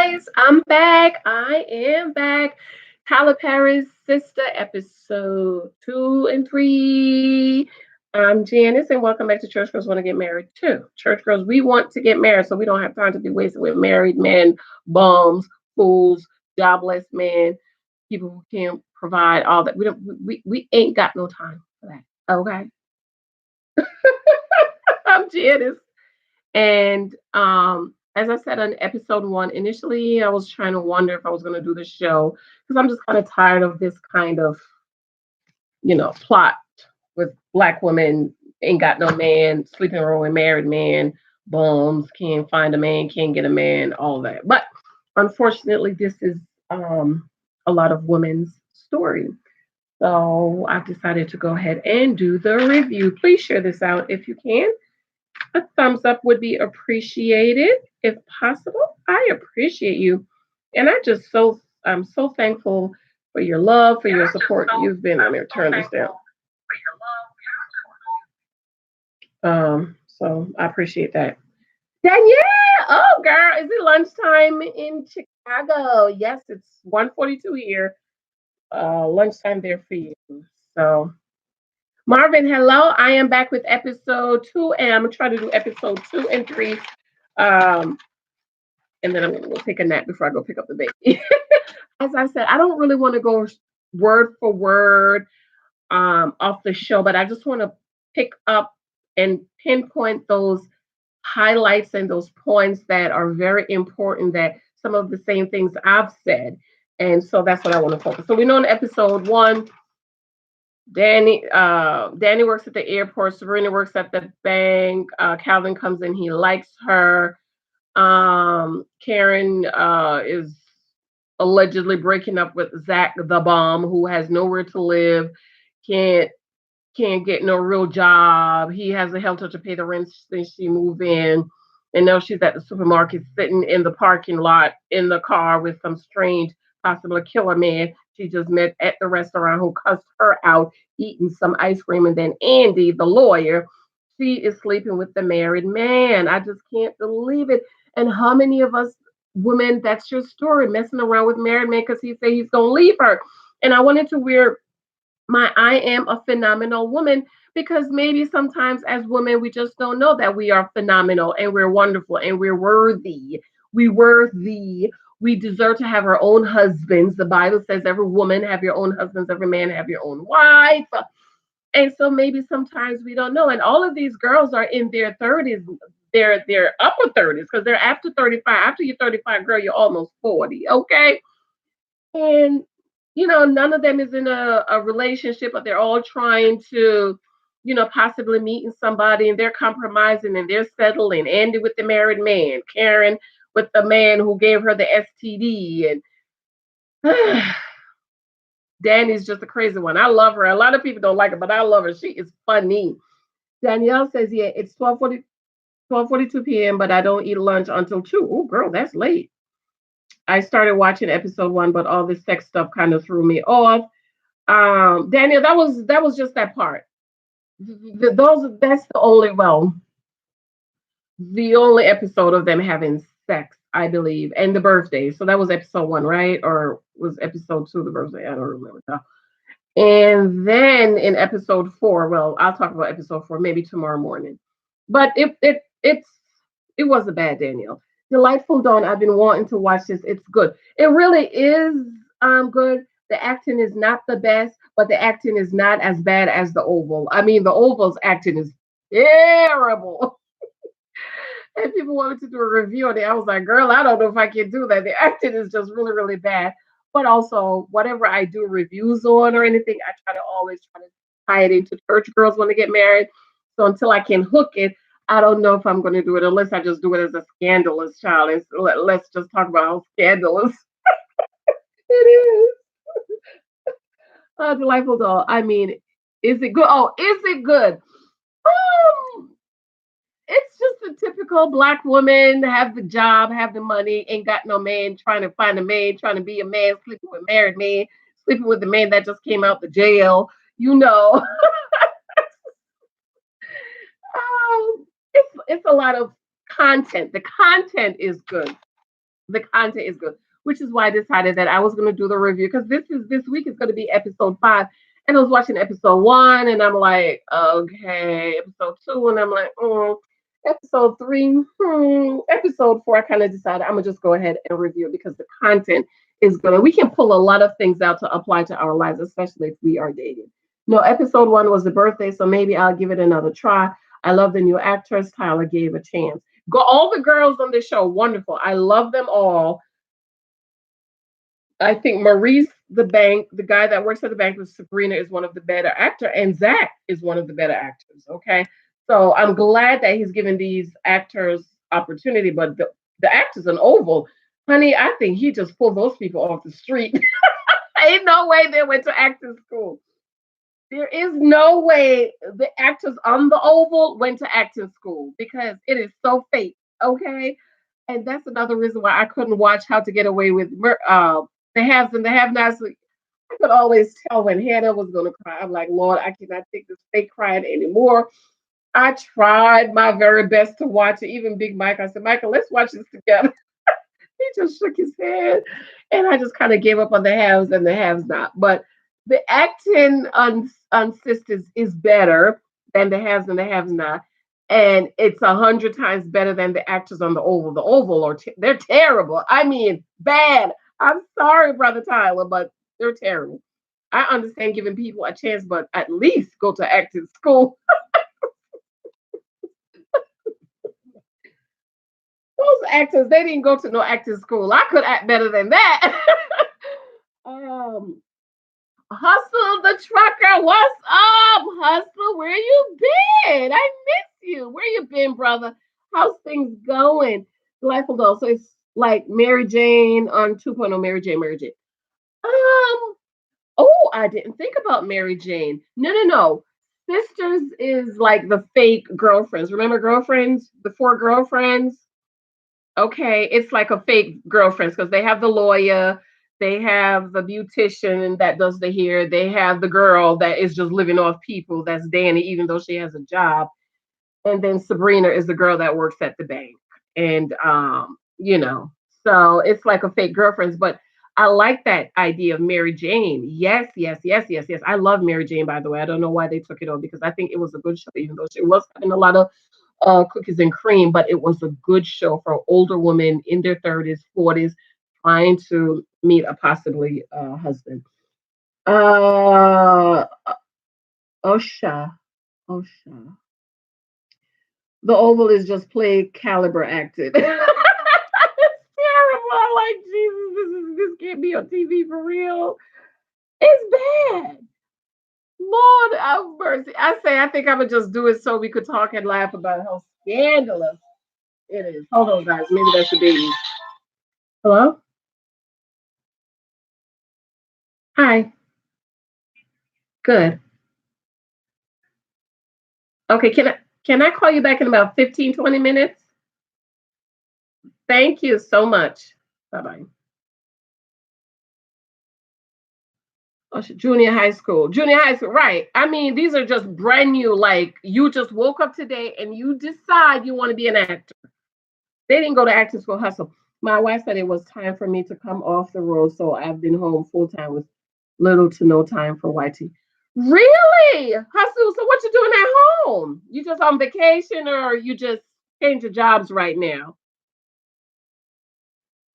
guys, I'm back. I am back. Tyler Perry's Sister, episode 2 and 3. I'm Janice, and welcome back to Church Girls Want to Get Married too. Church Girls, we want to get married, so we don't have time to be wasted with married men, bums, fools, jobless men, people who can't provide all that. We ain't got no time for that. Okay. I'm Janice. And as I said on episode 1, initially I was trying to wonder if I was going to do the show because I'm just kind of tired of this kind of, plot with black women ain't got no man, sleeping around with married man, bums, can't find a man, can't get a man, all that. But unfortunately, this is a lot of women's story. So I've decided to go ahead and do the review. Please share this out if you can. A thumbs up would be appreciated if possible. I appreciate you. And I'm so thankful for your love, for your support. You've been, let me turn this down. So I appreciate that. Danielle, oh girl, is it lunchtime in Chicago? Yes, it's 1:42 here. Lunchtime there for you. So Marvin, hello. I am back with episode 2, and I'm gonna try to do episode 2 and 3. Um, and then I'm gonna go take a nap before I go pick up the baby. As I said, I don't really want to go word for word off the show, but I just want to pick up and pinpoint those highlights and those points that are very important. That some of the same things I've said, and so that's what I want to focus. So we know in episode 1 Danny works at the airport. Serena works at the bank. Calvin comes in. He likes her. Karen is allegedly breaking up with Zach the bomb, who has nowhere to live, can't can't get no real job. He hasn't helped her to pay the rent since she moved in. And now she's at the supermarket sitting in the parking lot in the car with some strange, possibly killer man she just met at the restaurant who cussed her out, eating some ice cream. And then Andy, the lawyer, she is sleeping with the married man. I just can't believe it. And how many of us women, that's your story, messing around with married man because he say he's going to leave her. And I wanted to wear my I am a phenomenal woman because maybe sometimes as women we just don't know that we are phenomenal and we're wonderful and we're worthy. We worthy. We deserve to have our own husbands. The Bible says every woman have your own husbands, every man have your own wife. And so maybe sometimes we don't know. And all of these girls are in their 30s, their upper 30s, because they're after 35. After you're 35, girl, you're almost 40. Okay. And none of them is in a relationship, but they're all trying to, possibly meeting somebody, and they're compromising and they're settling. Andy with the married man, Karen with the man who gave her the STD, and Danny's just a crazy one. I love her. A lot of people don't like her, but I love her. She is funny. Danielle says, yeah, it's 12:42 p.m., but I don't eat lunch until 2. Oh, girl, that's late. I started watching episode 1, but all this sex stuff kind of threw me off. Daniel, that was just that part. That's the only episode of them having sex, I believe, and the birthday. So that was episode 1, right? Or was episode 2 the birthday? I don't remember now. And then in episode 4, well, I'll talk about episode 4 maybe tomorrow morning. But it was a bad Daniel. Delightful Dawn. I've been wanting to watch this. It's good. It really is good. The acting is not the best, but the acting is not as bad as the Oval. I mean, the Oval's acting is terrible. And people wanted to do a review on it. I was like, girl, I don't know if I can do that. The acting is just really, really bad. But also, whatever I do reviews on or anything, I try to always try to tie it into church girls when they get married. So until I can hook it, I don't know if I'm going to do it unless I just do it as a scandalous child. And let's just talk about how scandalous it is. Delightful doll. I mean, is it good? Oh, is it good? Um, it's just a typical black woman, have the job, have the money, ain't got no man, trying to find a man, trying to be a man, sleeping with married men, sleeping with the man that just came out the jail. You know, it's a lot of content. The content is good. The content is good, which is why I decided that I was going to do the review because this week is going to be episode 5, and I was watching episode 1, and I'm like, okay, episode 2, and I'm like, episode 3, episode 4. I kind of decided I'm gonna just go ahead and review it because the content is good, and we can pull a lot of things out to apply to our lives, especially if we are dating. No, episode 1 was the birthday, so maybe I'll give it another try. I love the new actress. Tyler gave a chance. Go all the girls on this show, wonderful. I love them all. I think Maurice the bank, the guy that works at the bank with Sabrina, is one of the better actor, and Zach is one of the better actors. Okay, so I'm glad that he's giving these actors opportunity, but the actors in Oval, honey, I think he just pulled those people off the street. Ain't no way they went to acting school. There is no way the actors on the Oval went to acting school because it is so fake. Okay. And that's another reason why I couldn't watch How to Get Away with the haves and the have nots. I could always tell when Hannah was going to cry. I'm like, Lord, I cannot take this fake crying anymore. I tried my very best to watch it. Even Big Mike, I said, Michael, let's watch this together. He just shook his head, and I just kind of gave up on the haves and the haves not. But the acting on Sisters is better than the haves and the haves not, and it's 100 times better than the actors on the Oval. The Oval are they're terrible. I mean, bad. I'm sorry, brother Tyler, but they're terrible. I understand giving people a chance, but at least go to acting school. Those actors, they didn't go to no acting school. I could act better than that. um, Hustle the trucker, what's up, Hustle? Where you been? I miss you. Where you been, brother? How's things going? Delightful though. So it's like Mary Jane on 2.0, Mary Jane, Mary Jane. Um, oh, I didn't think about Mary Jane. No, no, no. Sisters is like the fake girlfriends. Remember girlfriends? The 4 girlfriends? Okay, it's like a fake girlfriends because they have the lawyer, they have the beautician that does the hair, they have the girl that is just living off people. That's Danny, even though she has a job, and then Sabrina is the girl that works at the bank, and so it's like a fake girlfriends. But I like that idea of Mary Jane. Yes, yes, yes, yes, yes. I love Mary Jane. By the way, I don't know why they took it on because I think it was a good show, even though she was having a lot of cookies and cream, but it was a good show for older women in their 30s, 40s, trying to meet a possibly husband. Uh, Osha, Osha. The Oval is just play caliber acted. It's terrible. I'm like, Jesus, this can't be on TV for real. It's bad. Lord have mercy. I say, I think I would just do it so we could talk and laugh about how scandalous it is. Hold on, guys. Maybe that's the baby. Hello? Hi. Good. Okay, can I call you back in about 15, 20 minutes? Thank you so much. Bye-bye. Oh, junior high school. Junior high school, right. I mean, these are just brand new, like you just woke up today and you decide you want to be an actor. They didn't go to acting school hustle. My wife said it was time for me to come off the road, so I've been home full time with little to no time for YT. Really? Hustle. So what you doing at home? You just on vacation or you just change your jobs right now?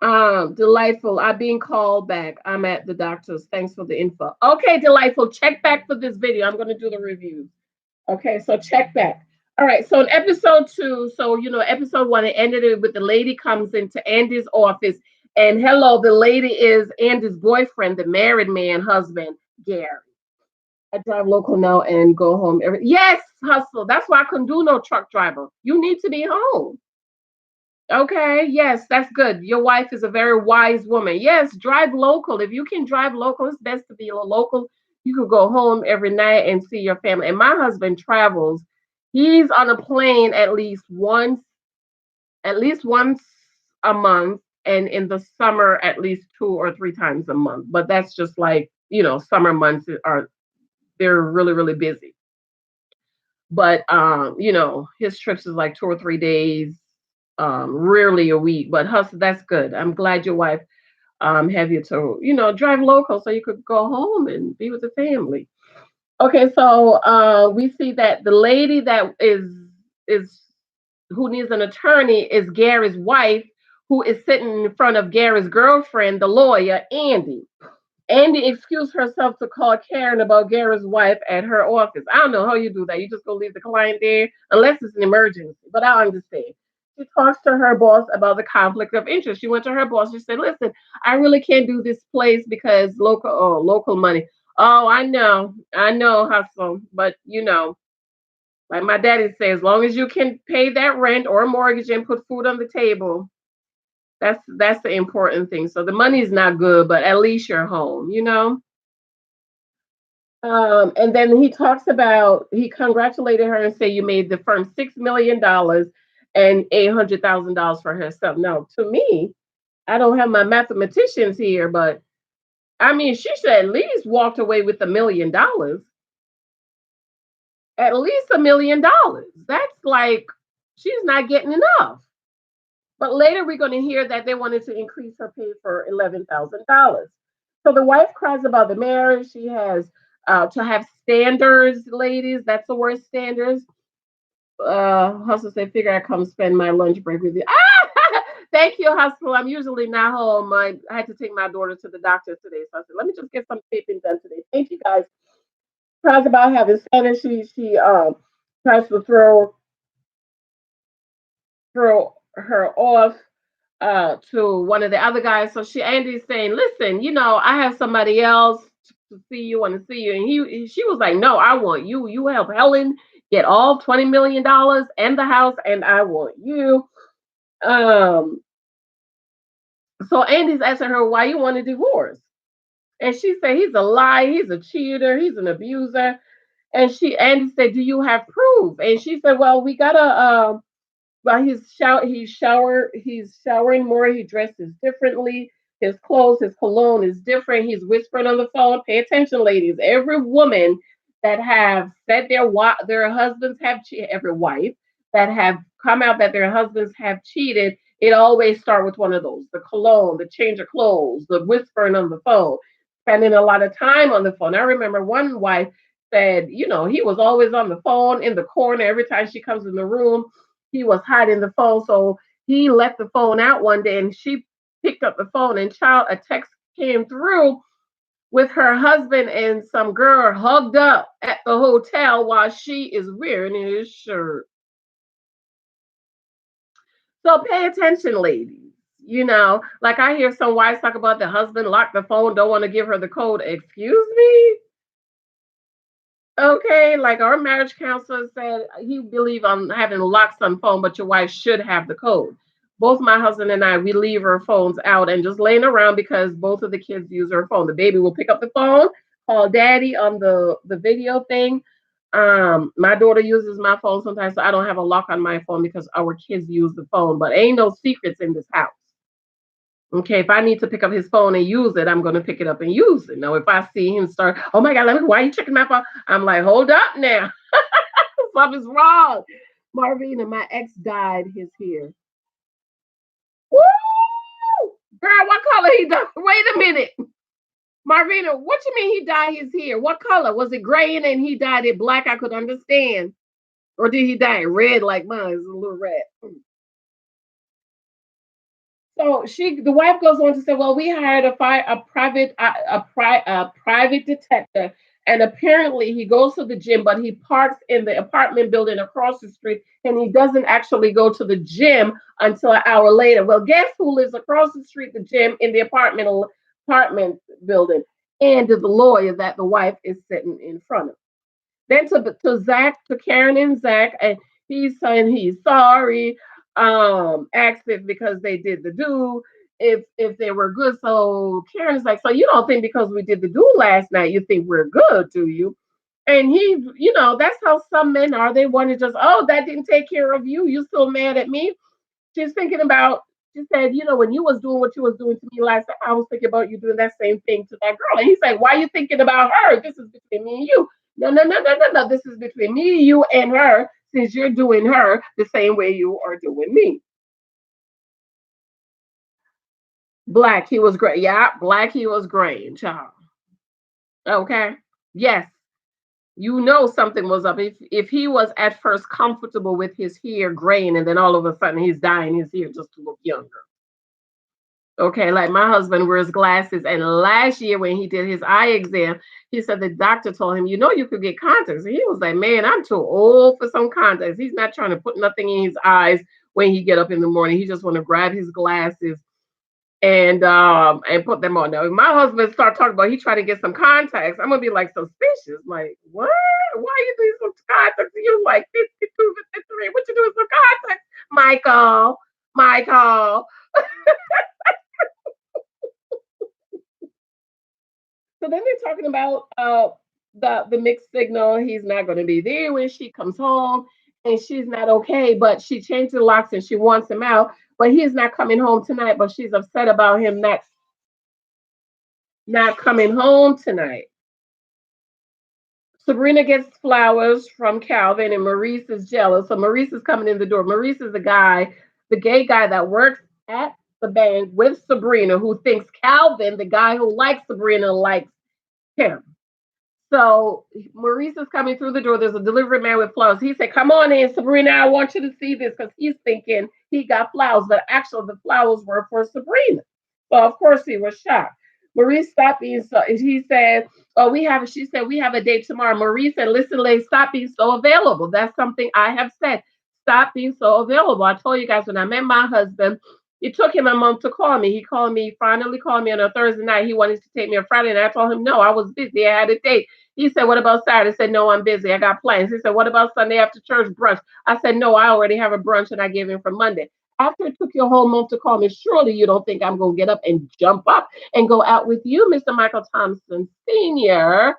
Delightful. I'm being called back. I'm at the doctor's. Thanks for the info. Okay, delightful. Check back for this video. I'm gonna do the review. Okay, so check back. All right, so in episode 2, so episode 1, it ended it with the lady comes into Andy's office, and hello, the lady is Andy's boyfriend, the married man, husband, Gary. I drive local now and go home every. Yes, hustle. That's why I couldn't do no truck driver. You need to be home. Okay, yes, that's good. Your wife is a very wise woman. Yes, drive local. If you can drive local, it's best to be a local. You could go home every night and see your family. And my husband travels. He's on a plane at least once a month, and in the summer at least 2 or 3 times a month. But that's just like, summer months are they're really, really busy. But his trips is like 2 or 3 days rarely a week. But hustle, that's good. I'm glad your wife have you to, drive local so you could go home and be with the family. Okay, so we see that the lady that is who needs an attorney is Gary's wife, who is sitting in front of Gary's girlfriend, the lawyer, Andy. Andy excused herself to call Karen about Gary's wife at her office. I don't know how you do that. You just go leave the client there, unless it's an emergency. But I understand. She talks to her boss about the conflict of interest. She went to her boss. She said, "Listen, I really can't do this place because local money. Oh, I know, hustle, but like my daddy says, as long as you can pay that rent or mortgage and put food on the table, that's the important thing. So the money's not good, but at least you're home. And then he congratulated her and said you made the firm $6 million and $800,000 for herself. Now, to me, I don't have my mathematicians here, but I mean, she should at least walked away with $1 million. At least $1 million. That's like she's not getting enough. But later we're going to hear that they wanted to increase her pay for $11,000. So the wife cries about the marriage. She has to have standards, ladies. That's the word, standards. Hustle said, "Figure I come spend my lunch break with you." Thank you, Hustle. I'm usually not home. I had to take my daughter to the doctor today, so I said, "Let me just get some taping done today." Thank you, guys. Cries about having standards. She tries to throw her off to one of the other guys. So Andy's saying, "Listen, I have somebody else to see you, want to see you." And she was like, "No, I want you. You help Helen get all $20 million and the house, and I want you." Um, so Andy's asking her, "Why you want a divorce?" And she said, "He's a liar, he's a cheater, he's an abuser." And Andy said, "Do you have proof?" And she said, "Well, we gotta Well, he's showering more. He dresses differently. His clothes, his cologne is different. He's whispering on the phone. Pay attention, ladies. Every woman that have said their husbands have cheated, every wife that have come out that their husbands have cheated, it always start with one of those: the cologne, the change of clothes, the whispering on the phone, spending a lot of time on the phone. I remember one wife said, he was always on the phone in the corner every time she comes in the room he was hiding the phone. So he left the phone out one day and she picked up the phone and a text came through with her husband and some girl hugged up at the hotel while she is wearing his shirt. So pay attention, ladies. Like I hear some wives talk about the husband locked the phone, don't want to give her the code. Excuse me? Okay, like our marriage counselor said, he believe on having locks on phone, but your wife should have the code. Both my husband and I, we leave our phones out and just laying around because both of the kids use our phone. The baby will pick up the phone, call daddy on the video thing. My daughter uses my phone sometimes, so I don't have a lock on my phone because our kids use the phone. But ain't no secrets in this house. Okay, if I need to pick up his phone and use it, I'm going to pick it up and use it. Now, if I see him start, "Oh my God, why are you checking my phone?" I'm like, "Hold up now. Something's wrong." Marvina, my ex died his here. Woo! Girl, what color he died? Wait a minute. Marvina, what you mean he dyed his hair? What color? Was it gray and he dyed it black? I could understand. Or did he dye it red like mine? It's a little red. So the wife goes on to say, "Well, we hired a private detective, and apparently he goes to the gym, but he parks in the apartment building across the street, and he doesn't actually go to the gym until an hour later." Well, guess who lives across the street, the gym in the apartment building, and the lawyer that the wife is sitting in front of. Then to Karen and Zach, and he's saying he's sorry. Asked if because they did the do, if they were good. So Karen's like, "So you don't think because we did the do last night, you think we're good, do you?" And that's how some men are. They want to just, "Oh, that didn't take care of you. You still mad at me?" She's thinking about. She said, "When you was doing what you was doing to me last time, I was thinking about you doing that same thing to that girl." And he's like, "Why are you thinking about her? This is between me and you." "No, no, no, no, no, no. This is between me, you, and her. Since you're doing her the same way you are doing me." Black, he was gray. Yeah, black, he was gray, child. Okay. Yes. You know something was up. If he was at first comfortable with his hair graying and then all of a sudden he's dyeing his hair just to look younger. Okay, like my husband wears glasses, and last year when he did his eye exam, he said the doctor told him, you could get contacts. And he was like, man, I'm too old for some contacts. He's not trying to put nothing in his eyes when he get up in the morning. He just want to grab his glasses and put them on. Now, if my husband start talking about he trying to get some contacts, I'm gonna be like suspicious. Like, what? Why you doing some contacts? You like 52, 53. What you doing some contacts? Michael, Michael. So then they're talking about the mixed signal. He's not going to be there when she comes home, and she's not okay. But she changed the locks and she wants him out. But he's not coming home tonight. But she's upset about him not coming home tonight. Sabrina gets flowers from Calvin, and Maurice is jealous. So Maurice is coming in the door. Maurice is the gay guy that works at the bank with Sabrina, who thinks Calvin, the guy who likes Sabrina, likes him. So Maurice is coming through the door. There's a delivery man with flowers. He said, "Come on in, Sabrina. I want you to see this," because he's thinking he got flowers, but actually the flowers were for Sabrina. So of course he was shocked. Maurice stopped being so. He said, "Oh, we have." She said, "We have a date tomorrow." Maurice said, "Listen, lady, stop being so available. That's something I have said. Stop being so available. I told you guys when I met my husband." It took him a month to call me. He finally called me on a Thursday night. He wanted to take me on Friday, and I told him no, I was busy. I had a date. He said, "What about Saturday?" I said, "No, I'm busy. I got plans." He said, "What about Sunday after church brunch?" I said, "No, I already have a brunch and I gave him for Monday." After it took you a whole month to call me, surely you don't think I'm going to get up and jump up and go out with you, Mr. Michael Thompson Sr.,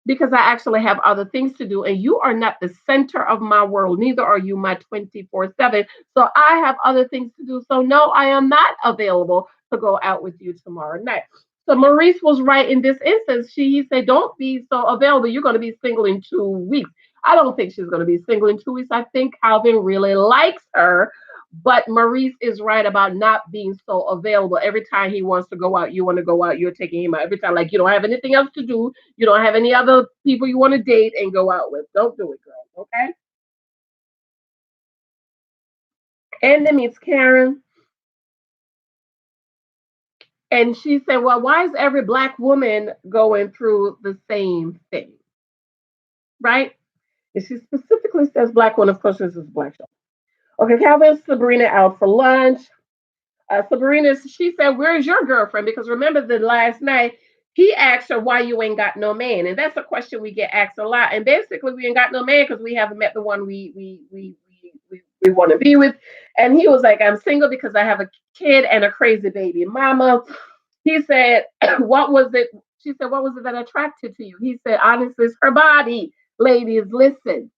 because I actually have other things to do, and you are not the center of my world. Neither are you my 24/7. So I have other things to do. So, no, I am not available to go out with you tomorrow night. So Maurice was right in this instance. He said, "Don't be so available. You're going to be single in 2 weeks." I don't think she's going to be single in 2 weeks. I think Calvin really likes her. But Maurice is right about not being so available. Every time he wants to go out, you want to go out, you're taking him out. Every time, like you don't have anything else to do, you don't have any other people you want to date and go out with. Don't do it, girl. Okay. And then meets Karen, and she said, "Well, why is every black woman going through the same thing, right?" And she specifically says black woman. Of course, this is black show. Okay, Calvin's Sabrina out for lunch. Sabrina, she said, "Where's your girlfriend?" Because remember the last night, he asked her why you ain't got no man. And that's a question we get asked a lot. And basically, we ain't got no man because we haven't met the one we want to be with. And he was like, "I'm single because I have a kid and a crazy baby mama." He said, "What was it?" She said, "What was it that attracted to you?" He said, "Honestly, it's her body. Ladies, listen,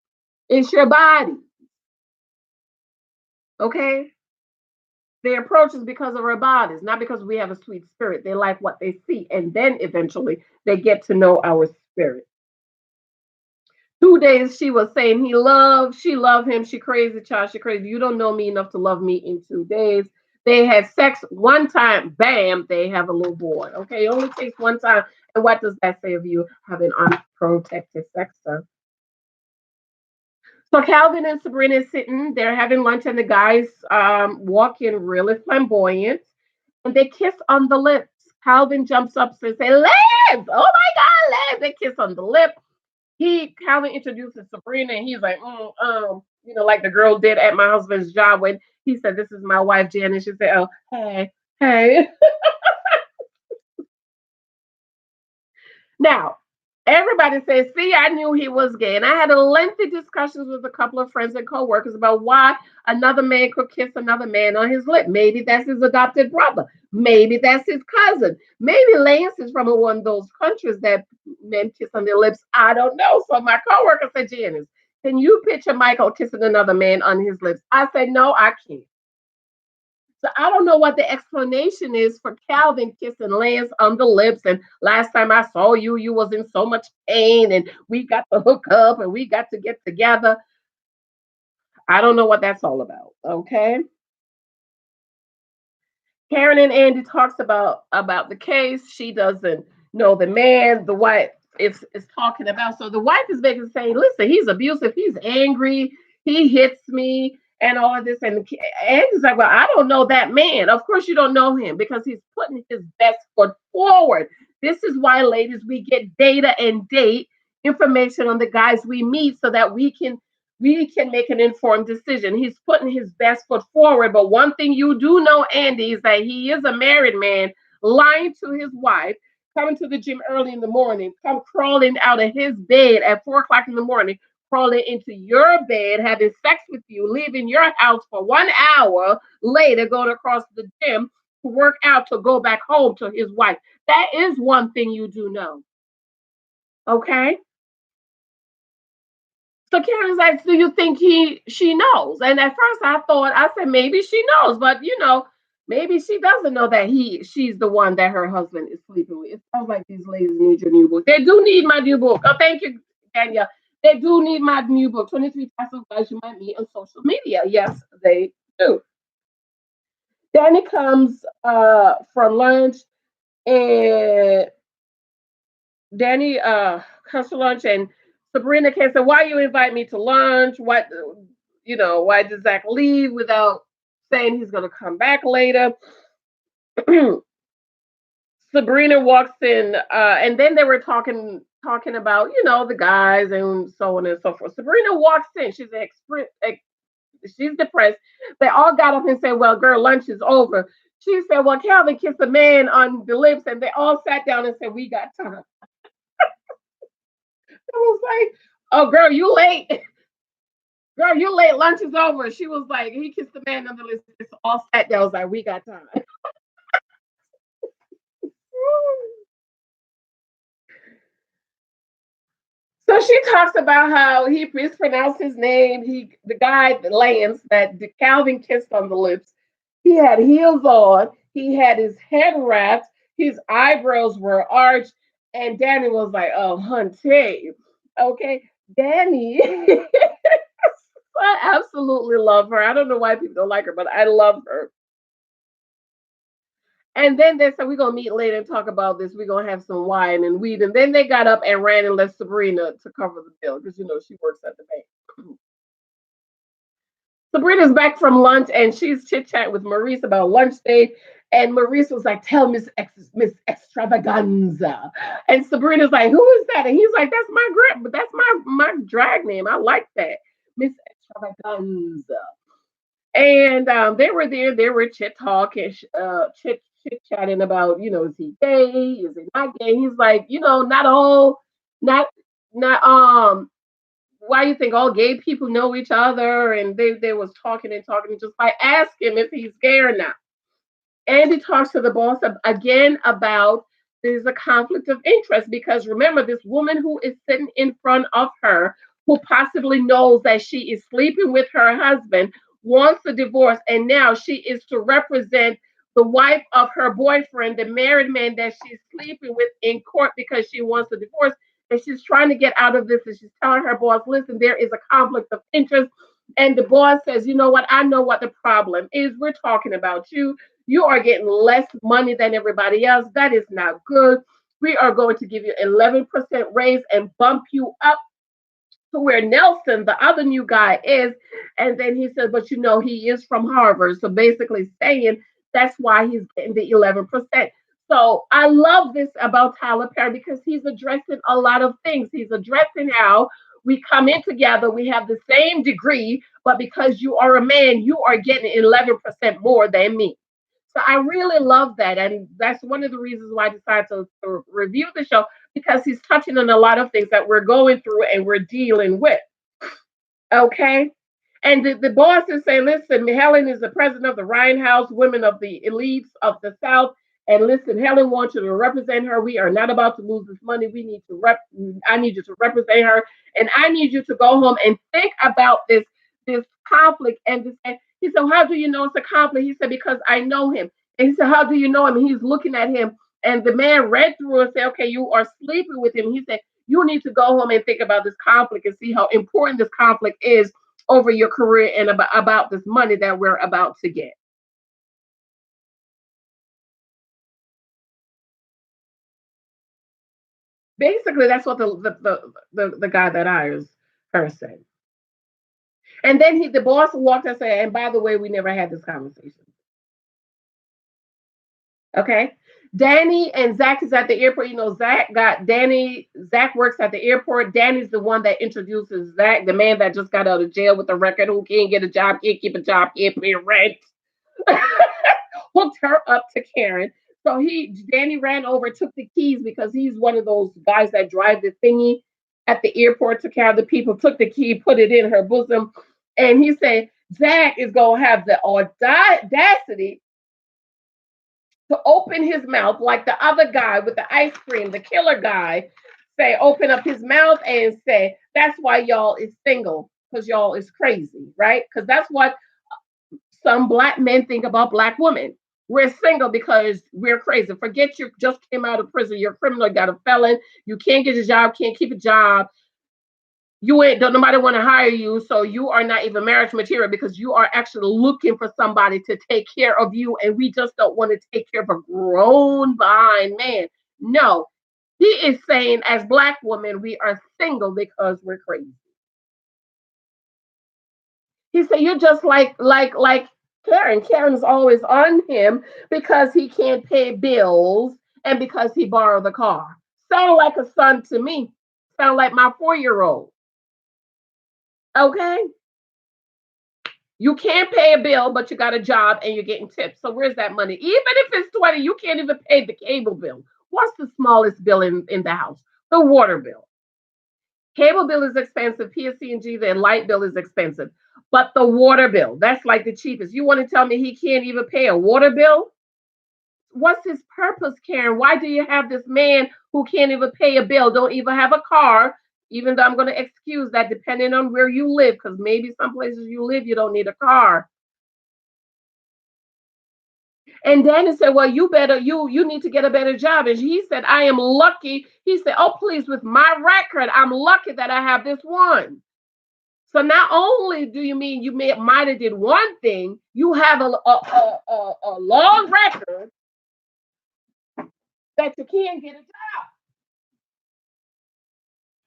it's your body. Okay? They approach us because of our bodies, not because we have a sweet spirit. They like what they see, and then eventually they get to know our spirit. 2 days she was saying she loved him, she crazy, child, she crazy. You don't know me enough to love me in 2 days. They had sex one time, bam, they have a little boy. Okay, it only takes one time. And what does that say of you having unprotected sex? So Calvin and Sabrina is sitting, they're having lunch, and the guys walk in really flamboyant. And they kiss on the lips. Calvin jumps up and says, "Lips! Oh my God, lips!" They kiss on the lip. Calvin introduces Sabrina, and he's like, like the girl did at my husband's job when he said, "This is my wife, Jen," and she said, "Oh, hey, hey." Now, everybody says, "See, I knew he was gay." And I had a lengthy discussions with a couple of friends and coworkers about why another man could kiss another man on his lip. Maybe that's his adopted brother. Maybe that's his cousin. Maybe Lance is from one of those countries that men kiss on their lips. I don't know. So my coworker said, "Janice, can you picture Michael kissing another man on his lips?" I said, "No, I can't." So I don't know what the explanation is for Calvin kissing Lance on the lips. And last time I saw you, you was in so much pain, and we got to hook up and we got to get together. I don't know what that's all about. Okay. Karen and Andy talks about the case. She doesn't know the man. The wife is talking about. So the wife is basically saying, "Listen, he's abusive. He's angry. He hits me." And all of this, and Andy's like, "Well, I don't know that man. Of course, you don't know him because he's putting his best foot forward. This is why, ladies, we get data and date information on the guys we meet so that we can make an informed decision. He's putting his best foot forward. But one thing you do know, Andy, is that he is a married man lying to his wife, coming to the gym early in the morning, come crawling out of his bed at 4 o'clock in the morning, crawling into your bed, having sex with you, leaving your house for 1 hour later, going across the gym to work out to go back home to his wife. That is one thing you do know. Okay. So Karen's like, "Do you think she knows?" And at first I said maybe she knows, but maybe she doesn't know that she's the one that her husband is sleeping with. It sounds like these ladies need your new book. They do need my new book. Oh, thank you, Danielle. They do need my new book, 23 Types of Guys You Might Meet on Social Media. Yes, they do. Danny comes from lunch, and Danny comes to lunch, and Sabrina came and said, "Why you invite me to lunch? What, why did Zach leave without saying he's going to come back later?" Sabrina walks in, and then they were talking about the guys and so on and so forth. Sabrina walks in. She's depressed. They all got up and said, "Well, girl, lunch is over." She said, "Well, Calvin kissed a man on the lips," and they all sat down and said, "We got time." I was like, "Oh, girl, you late. Girl, you late. Lunch is over." She was like, "He kissed the man on the lips." It's all sat down. I was like, "We got time." So she talks about how he mispronounced his name. The guy, Lance, that Calvin kissed on the lips. He had heels on. He had his head wrapped. His eyebrows were arched. And Danny was like, "Oh, hunty." Okay. Danny, I absolutely love her. I don't know why people don't like her, but I love her. And then they said, "We're gonna meet later and talk about this. We're gonna have some wine and weed." And then they got up and ran and left Sabrina to cover the bill because she works at the bank. Sabrina's back from lunch and she's chit chatting with Maurice about lunch date. And Maurice was like, "Tell Miss Extravaganza." And Sabrina's like, "Who is that?" And he's like, That's my drag name. I like that, Miss Extravaganza. And they were there. They were chit chatting about, is he gay? Is he not gay? He's like, not all, not not why you think all gay people know each other? And they was talking and talking, and just like ask him if he's gay or not. Andy talks to the boss again about there's a conflict of interest because remember, this woman who is sitting in front of her, who possibly knows that she is sleeping with her husband, wants a divorce, and now she is to represent the wife of her boyfriend, the married man that she's sleeping with, in court because she wants a divorce. And she's trying to get out of this, and she's telling her boss, "Listen, there is a conflict of interest." And the boss says, "You know what? I know what the problem is. We're talking about you. You are getting less money than everybody else. That is not good. We are going to give you 11% raise and bump you up to where Nelson, the other new guy, is." And then he said, "But he is from Harvard." So basically saying that's why he's getting the 11%. So I love this about Tyler Perry because he's addressing a lot of things. He's addressing how we come in together, we have the same degree, but because you are a man, you are getting 11% more than me. So I really love that. And that's one of the reasons why I decided to review the show because he's touching on a lot of things that we're going through and we're dealing with. Okay. And the boss is saying, "Listen, Helen is the president of the Ryan House, Women of the Elites of the South. And listen, Helen wants you to represent her. We are not about to lose this money. I need you to represent her. And I need you to go home and think about this conflict." And this, and he said, "How do you know it's a conflict?" He said, "Because I know him." And he said, "How do you know him?" And he's looking at him. And the man read through and said, "Okay, you are sleeping with him." He said, "You need to go home and think about this conflict and see how important this conflict is over your career and about this money that we're about to get." Basically, that's what the guy that hires her said. And then the boss walked and said, and by the way, we never had this conversation. Okay. Danny and Zach is at the airport. You know, Zach got Danny. Zach works at the airport. Danny's the one that introduces Zach, the man that just got out of jail with a record, who can't get a job, can't keep a job, can't pay rent. Hooked her up to Karen. So Danny ran over, took the keys because he's one of those guys that drive the thingy at the airport to care of the people, took the key, put it in her bosom, and he said, Zach is gonna have the audacity to open his mouth like the other guy with the ice cream, the killer guy, say, open up his mouth and say, that's why y'all is single, because y'all is crazy, right? Because that's what some black men think about black women. We're single because we're crazy. Forget you just came out of prison. You're a criminal, you got a felon. You can't get a job, can't keep a job. You ain't don't nobody want to hire you, so you are not even marriage material because you are actually looking for somebody to take care of you, and we just don't want to take care of a grown behind man. No, he is saying as black women we are single because we're crazy. He said you're just like Karen. Karen's always on him because he can't pay bills and because he borrowed the car. Sound like a son to me. Sound like my 4-year-old. Okay. You can't pay a bill, but you got a job and you're getting tips. So where's that money? Even if it's 20, you can't even pay the cable bill. What's the smallest bill in the house? The water bill. Cable bill is expensive. PSC&G, the light bill is expensive. But the water bill, that's like the cheapest. You want to tell me he can't even pay a water bill? What's his purpose, Karen? Why do you have this man who can't even pay a bill, don't even have a car? Even though I'm going to excuse that depending on where you live, because maybe some places you live, you don't need a car. And Danny said, well, you need to get a better job. And he said, I am lucky. He said, oh, please, with my record, I'm lucky that I have this one. So not only do you mean you might have did one thing, you have a long record that you can't get a job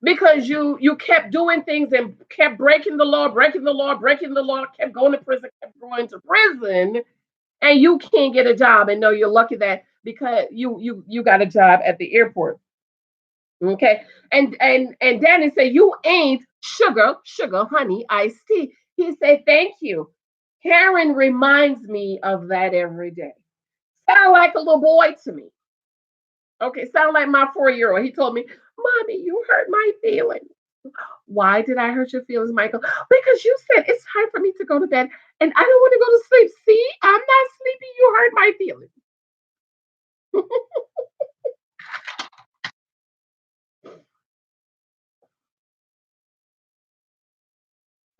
because you kept doing things and kept breaking the law, breaking the law, breaking the law, kept going to prison, kept going to prison, and you can't get a job. And no, you're lucky that because you got a job at the airport. Okay. And Danny said, you ain't sugar, honey, iced tea. He said, thank you. Karen reminds me of that every day. Sound like a little boy to me. Okay, sound like my 4-year-old. He told me, Mommy, you hurt my feelings. Why did I hurt your feelings, Michael? Because you said it's time for me to go to bed and I don't want to go to sleep. See, I'm not sleepy. You hurt my feelings.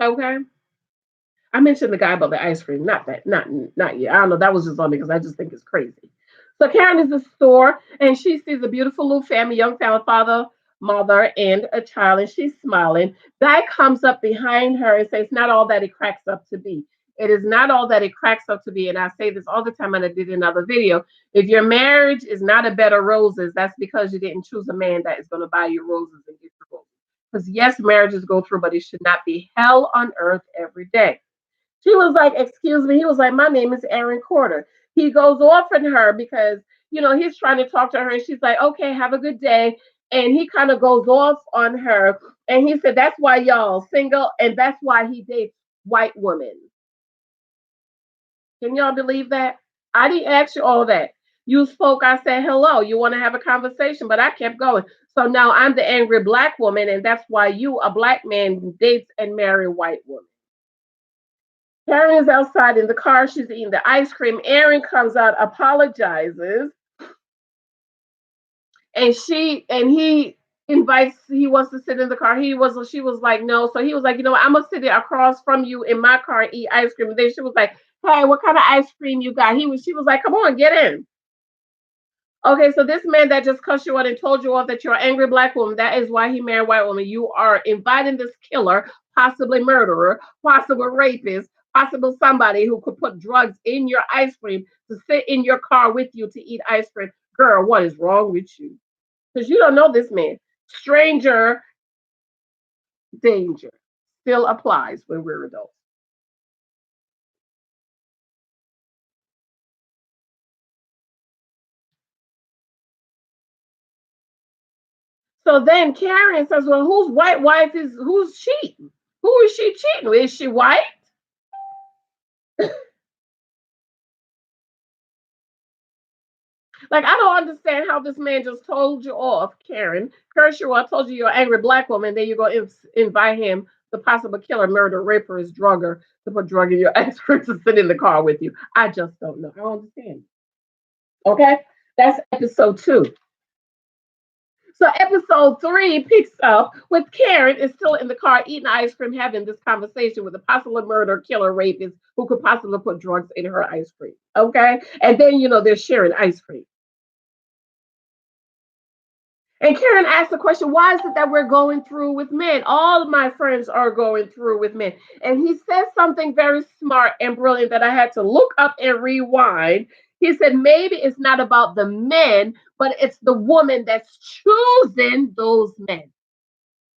Okay. I mentioned the guy about the ice cream, not that, not yet. I don't know. That was just on me because I just think it's crazy. So Karen is in the store and she sees a beautiful little family, young family, father, mother, and a child, and she's smiling. Guy comes up behind her and says, "It's not all that it cracks up to be. It is not all that it cracks up to be." And I say this all the time, and I did another video. If your marriage is not a bed of roses, that's because you didn't choose a man that is going to buy you roses and get you roses. Because yes, marriages go through, but it should not be hell on earth every day. She was like, excuse me. He was like, my name is Aaron Corder. He goes off on her because, he's trying to talk to her and she's like, okay, have a good day. And he kind of goes off on her. And he said, that's why y'all single and that's why he dates white women. Can y'all believe that? I didn't ask you all that. You spoke, I said hello. You want to have a conversation, but I kept going. So now I'm the angry black woman, and that's why you, a black man, dates and marry white women. Karen is outside in the car. She's eating the ice cream. Aaron comes out, apologizes, and he invites. He wants to sit in the car. She was like, no. So he was like, I'm gonna sit across from you in my car and eat ice cream. And then she was like, hey, what kind of ice cream you got? She was like, come on, get in. Okay, so this man that just cussed you out and told you off that you're an angry black woman, that is why he married white woman. You are inviting this killer, possibly murderer, possible rapist, possible somebody who could put drugs in your ice cream to sit in your car with you to eat ice cream. Girl, what is wrong with you? because you don't know this man. Stranger danger still applies when we're adults. So then Karen says, "Well, whose white wife is who's cheating? Who is she cheating with? Is she white?" Like, I don't understand how this man just told you off, Karen. Kershaw, I told you you're an angry black woman. Then you go invite him, the possible killer, murderer, raper, drugger, to put drug in your ice cream to sit in the car with you. I just don't know. I don't understand. Okay, that's episode 2. So episode 3 picks up with Karen is still in the car eating ice cream, having this conversation with a possible murder, killer, rapist who could possibly put drugs in her ice cream. Okay, and then they're sharing ice cream. And Karen asked the question, why is it that we're going through with men? All of my friends are going through with men. And he said something very smart and brilliant that I had to look up and rewind. He said, maybe it's not about the men, but it's the woman that's choosing those men.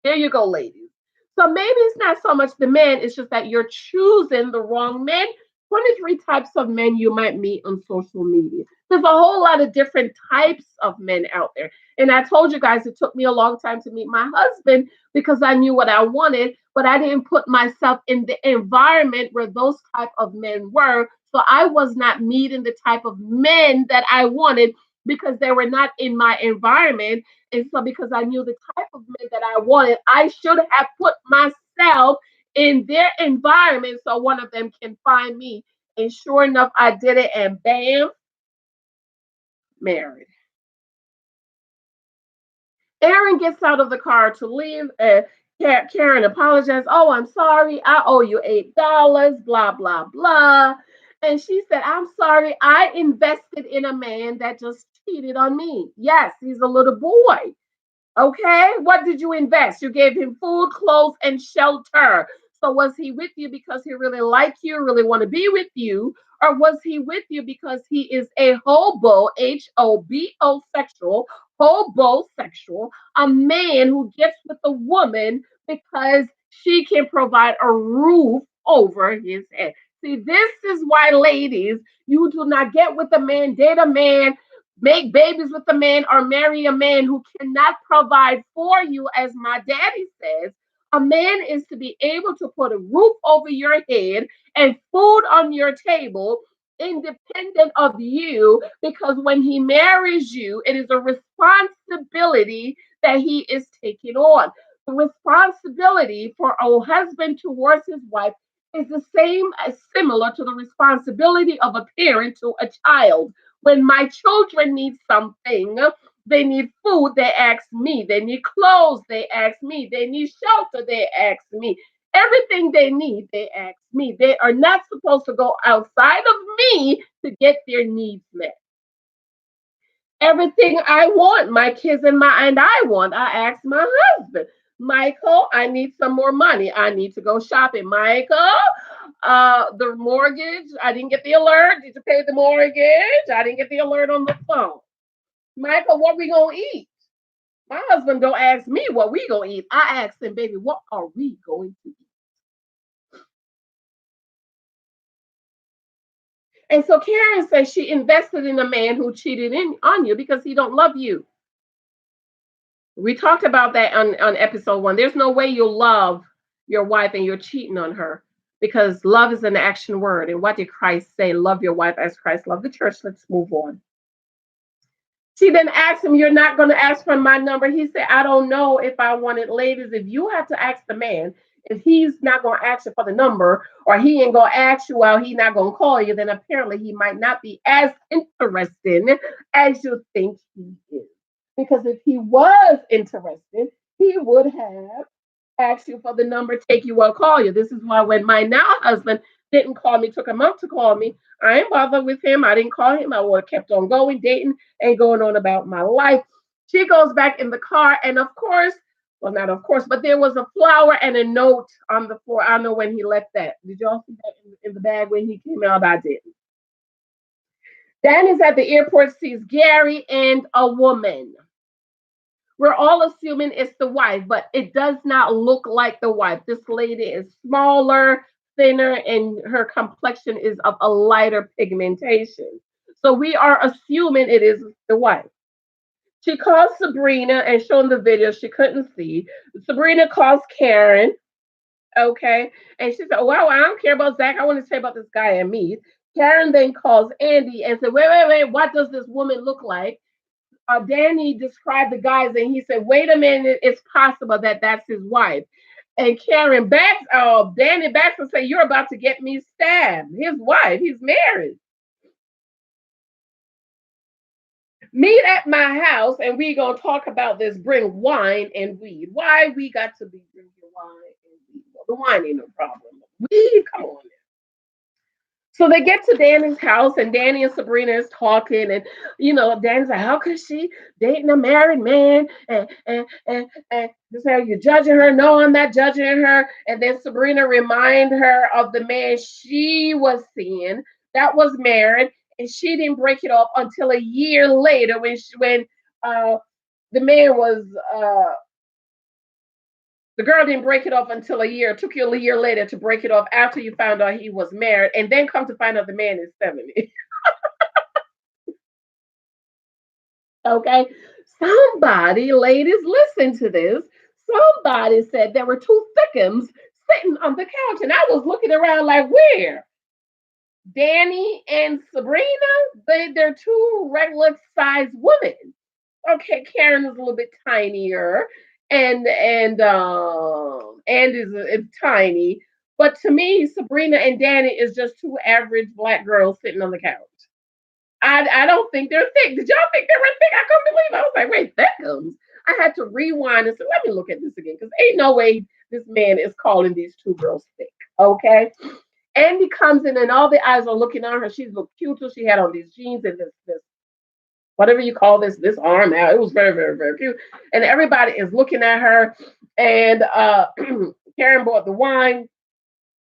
There you go, ladies. So maybe it's not so much the men, it's just that you're choosing the wrong men. 23 types of men you might meet on social media. There's a whole lot of different types of men out there. And I told you guys it took me a long time to meet my husband because I knew what I wanted, but I didn't put myself in the environment where those type of men were. So I was not meeting the type of men that I wanted because they were not in my environment. And so, because I knew the type of men that I wanted, I should have put myself in their environment so one of them can find me. And sure enough, I did it, and bam, married. Aaron gets out of the car to leave. Karen apologizes. Oh, I'm sorry. I owe you $8, blah, blah, blah. And she said, I'm sorry. I invested in a man that just cheated on me. Yes, he's a little boy. Okay, what did you invest? You gave him food, clothes, and shelter. So was he with you because he really liked you, really want to be with you, or was he with you because he is a hobo, hobo sexual, hobosexual, a man who gets with a woman because she can provide a roof over his head? See, this is why, ladies, you do not get with a man, date a man, make babies with a man, or marry a man who cannot provide for you, as my daddy says. A man is to be able to put a roof over your head and food on your table, independent of you, because when he marries you, it is a responsibility that he is taking on. The responsibility for a husband towards his wife is the same as similar to the responsibility of a parent to a child. When my children need something, they need food, they ask me. They need clothes, they ask me. They need shelter, they ask me. Everything they need, they ask me. They are not supposed to go outside of me to get their needs met. Everything I want, my kids and I want, I ask my husband. Michael, I need some more money. I need to go shopping. Michael, the mortgage, I didn't get the alert. Did you pay the mortgage? I didn't get the alert on the phone. Michael, what we gonna eat? My husband don't ask me what we gonna eat. I ask him, baby, what are we going to eat? And so Karen says she invested in a man who cheated on you because he don't love you. We talked about that on episode 1. There's no way you'll love your wife and you're cheating on her, because love is an action word. And what did Christ say? Love your wife as Christ loved the church. Let's move on. She then asked him, you're not going to ask for my number? He said, I don't know if I want it. Ladies, if you have to ask the man, if he's not going to ask you for the number, or he ain't going to ask you while he's not going to call you, then apparently he might not be as interested as you think he is. Because if he was interested, he would have asked you for the number, take you or call you. This is why when my now husband didn't call me, took a month to call me, I ain't bothered with him. I didn't call him. I would have kept on going, dating, and going on about my life. She goes back in the car, and of course, well, not of course, but there was a flower and a note on the floor. I don't know when he left that. Did y'all see that in the bag when he came out? I didn't. Dan is at the airport, sees Gary and a woman. We're all assuming it's the wife, but it does not look like the wife. This lady is smaller, thinner, and her complexion is of a lighter pigmentation. So we are assuming it is the wife. She calls Sabrina and showing the video she couldn't see. Sabrina calls Karen, okay, and she said, "Well, I don't care about Zach. I want to say about this guy and me." Karen then calls Andy and said, "Wait, what does this woman look like?" Danny described the guys, and he said, "Wait a minute, it's possible that that's his wife." And Karen backs, Danny backs and say, "You're about to get me stabbed. His wife, he's married. Meet at my house, and we gonna talk about this. Bring wine and weed. Why we got to be drinking wine and weed? Well, the wine ain't no problem. Weed, come on." So they get to Danny's house, and Danny and Sabrina is talking, and Danny's like, "How could she dating a married man?" And this how you judging her? No, I'm not judging her. And then Sabrina remind her of the man she was seeing that was married, and she didn't break it off until a year later when uh, the man was the girl didn't break it off until a year. It took you a year later to break it off after you found out he was married, and then come to find out the man is 70. Okay. Somebody, ladies, listen to this. Somebody said there were two thickums sitting on the couch, and I was looking around like, where? Danny and Sabrina? They're two regular sized women. Okay, Karen is a little bit tinier, and is tiny. But to me, Sabrina and Danny is just two average black girls sitting on the couch. I don't think they're thick. Did y'all think they were thick? I couldn't believe it. I was like, wait, thickums. I had to rewind and say, let me look at this again, because ain't no way this man is calling these two girls thick. Okay. Andy comes in and all the eyes are looking on her. She's looked cute till she had on these jeans and this whatever you call this arm out. It was very, very, very cute. And everybody is looking at her. And Karen bought the wine,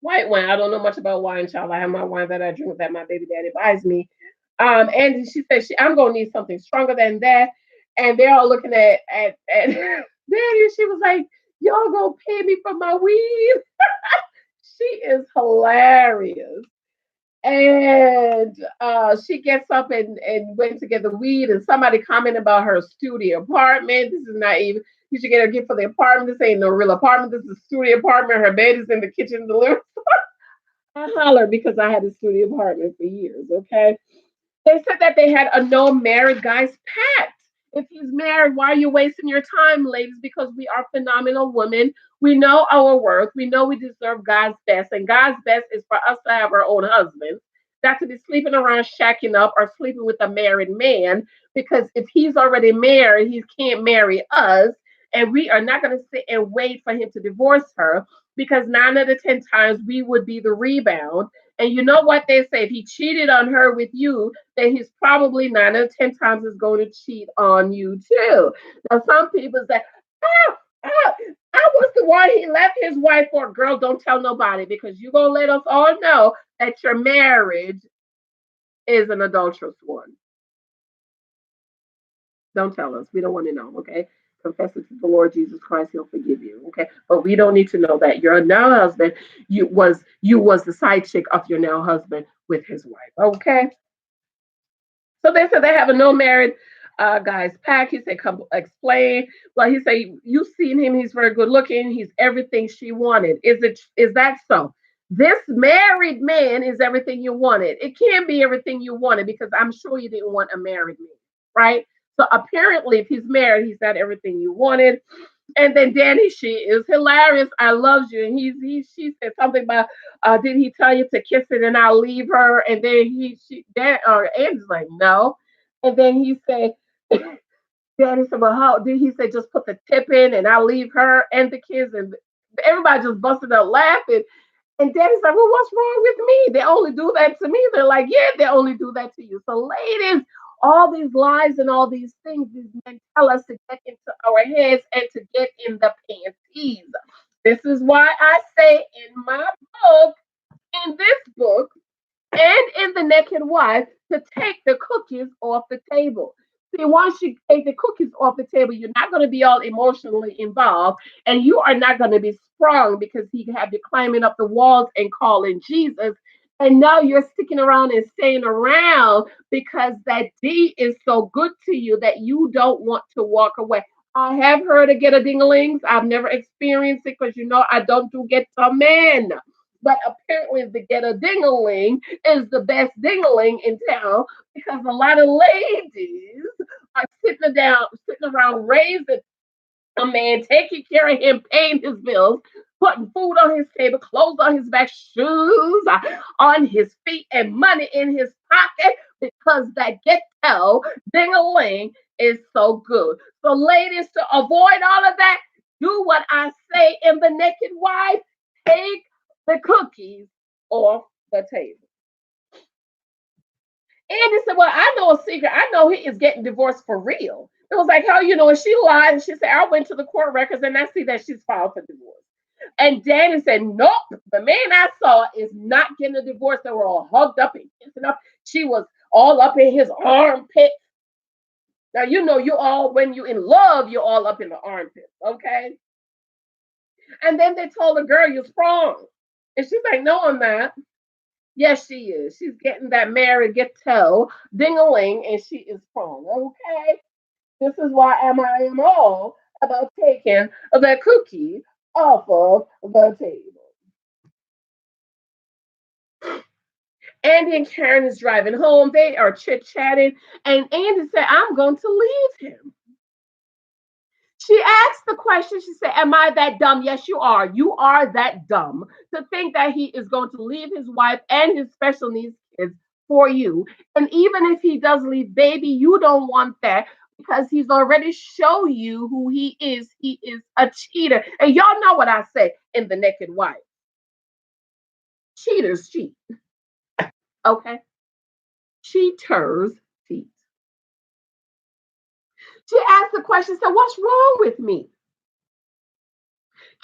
white wine. I don't know much about wine, child. I have my wine that I drink that my baby daddy buys me. And she said, I'm gonna need something stronger than that. And they're all looking at Daddy. She was like, "Y'all gonna pay me for my weed?" She is hilarious. And she gets up and went to get the weed, and somebody commented about her studio apartment. This is not even, you should get a gift for the apartment. This ain't no real apartment. This is a studio apartment. Her bed is in the kitchen, the living. I holler because I had a studio apartment for years, okay? They said that they had a no married guys pact. If he's married, why are you wasting your time, ladies? Because we are phenomenal women. We know our worth. We know we deserve God's best. And God's best is for us to have our own husbands, not to be sleeping around shacking up or sleeping with a married man. Because if he's already married, he can't marry us. And we are not going to sit and wait for him to divorce her, because 9 out of 10 times we would be the rebound. And you know what they say, if he cheated on her with you, then he's probably 9 out of 10 times is going to cheat on you too. Now, some people say, oh, oh, I was the one he left his wife for. Girl, don't tell nobody, because you're going to let us all know that your marriage is an adulterous one. Don't tell us. We don't want to know, okay? Confess it to the Lord Jesus Christ, he'll forgive you. Okay. But we don't need to know that your now husband, you was the side chick of your now husband with his wife. Okay. So they said they have a no married guy's pack. He said, come explain. Well, he said, you've seen him, he's very good looking, he's everything she wanted. Is that so? This married man is everything you wanted. It can't be everything you wanted, because I'm sure you didn't want a married man, right? So apparently, if he's married, he's not everything you wanted. And then Danny, she is hilarious. I love you. And she said something about, did he tell you to kiss it and I'll leave her? And then Andy's like, no. And then he said, Danny said, well, how did he say, just put the tip in and I'll leave her and the kids? And everybody just busted up laughing. And Daddy's like, well, what's wrong with me? They only do that to me. They're like, yeah, they only do that to you. So, ladies, all these lies and all these things these men tell us to get into our heads and to get in the panties. This is why I say in my book, in this book, and in The Naked Wife, to take the cookies off the table. See, once you take the cookies off the table, you're not going to be all emotionally involved, and you are not going to be sprung because he had you climbing up the walls and calling Jesus. And now you're sticking around and staying around because that D is so good to you that you don't want to walk away. I have heard of get a dinglings. I've never experienced it because I don't do get a man. But apparently the get a dingling is the best dingling in town because a lot of ladies are sitting around raising a man, taking care of him, paying his bills, putting food on his table, clothes on his back, shoes on his feet, and money in his pocket because that ghetto ding-a-ling is so good. So, ladies, to avoid all of that, do what I say in the Naked Wife. Take the cookies off the table. And he said, well, I know a secret. I know he is getting divorced for real. It was like, how you know? And she lied. And she said, I went to the court records and I see that she's filed for divorce. And Danny said, nope, the man I saw is not getting a divorce. They were all hugged up and kissing up. She was all up in his armpit. Now, when you're in love, you're all up in the armpit, okay? And then they told the girl, you're sprung. And she's like, no, I'm not. Yes, she is. She's getting that married ghetto ding-a-ling, and she is sprung, okay? This is why I am all about taking the cookie off of the table. Andy and Karen is driving home. They are chit-chatting, and Andy said, I'm going to leave him. She asked the question, she said, am I that dumb? Yes, you are. You are that dumb to think that he is going to leave his wife and his special needs kids for you. And even if he does leave, baby, you don't want that because he's already shown you who he is. He is a cheater. And y'all know what I say in The Naked Wife. Cheaters cheat. Okay? Cheaters cheat. She asked the question, said, what's wrong with me?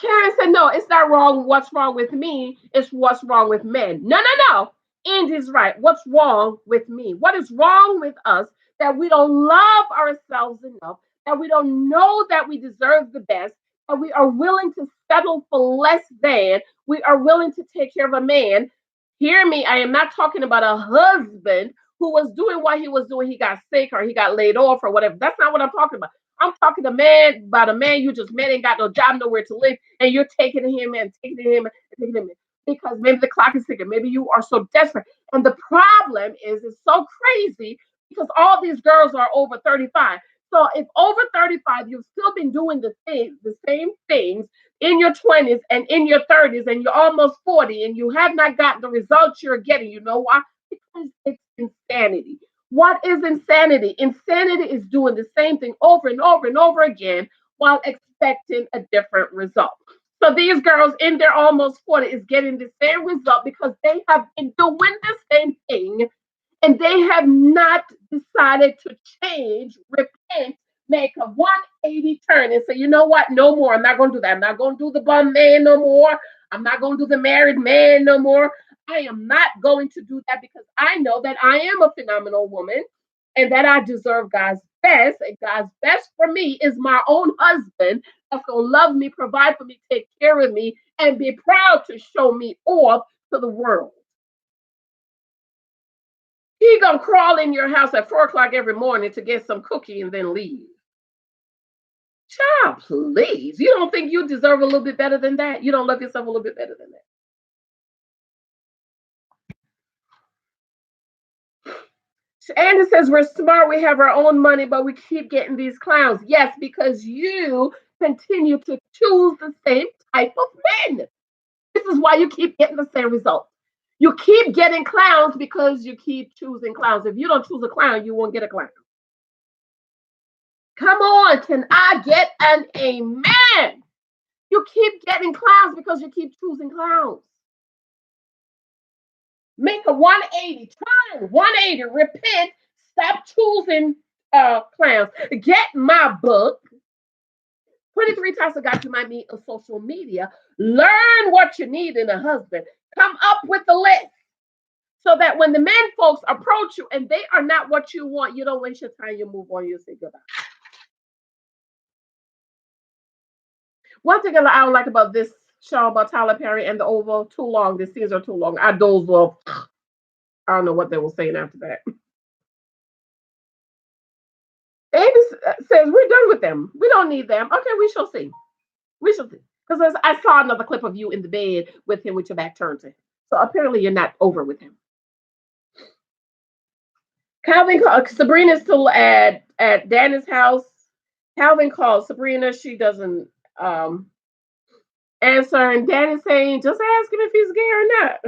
Karen said, no, it's not wrong. What's wrong with me? It's what's wrong with men. No, no, no. Andy's right. What's wrong with me? What is wrong with us that we don't love ourselves enough, that we don't know that we deserve the best, that we are willing to settle for less than, we are willing to take care of a man. Hear me, I am not talking about a husband who was doing what he was doing. He got sick or he got laid off or whatever. That's not what I'm talking about. I'm talking about a man you just met, ain't got no job, nowhere to live, and you're taking him and taking him and taking him because maybe the clock is ticking. Maybe you are so desperate. And the problem is, it's so crazy because all these girls are over 35. So if over 35, you've still been doing the same things in your 20s and in your 30s, and you're almost 40, and you have not gotten the results you're getting. You know why? Because it's insanity. What is insanity? Insanity is doing the same thing over and over and over again while expecting a different result. So these girls in their almost 40 is getting the same result because they have been doing the same thing and they have not decided to change, repent, make a 180 turn and say, you know what? No more. I'm not going to do that. I'm not going to do the bum man no more. I'm not going to do the married man no more. I am not going to do that because I know that I am a phenomenal woman and that I deserve God's best. And God's best for me is my own husband that's going to love me, provide for me, take care of me, and be proud to show me off to the world. He gonna crawl in your house at 4 o'clock every morning to get some cookie and then leave. Child, please. You don't think you deserve a little bit better than that? You don't love yourself a little bit better than that? Andy says we're smart, we have our own money, but we keep getting these clowns. Yes, because you continue to choose the same type of men. This is why you keep getting the same result. You keep getting clowns because you keep choosing clowns. If you don't choose a clown, you won't get a clown. Come on, can I get an amen? You keep getting clowns because you keep choosing clowns. Make a 180, turn 180, repent, stop choosing clowns. Get my book, 23 Types of Guys You Might Meet on Social Media. Learn what you need in a husband. Come up with the list. So that when the men folks approach you and they are not what you want, you don't waste your time, you move on, you say goodbye. One thing I don't like about this show about Tyler Perry and the Oval, too long. The scenes are too long. I doze off. I don't know what they were saying after that. Amy says, we're done with them. We don't need them. Okay, we shall see. We shall see. Because I saw another clip of you in the bed with him with your back turned to him. So apparently you're not over with him. Calvin, Sabrina's still at Danny's house. Calvin calls Sabrina. She doesn't um, answer. And Danny's saying, just ask him if he's gay or not.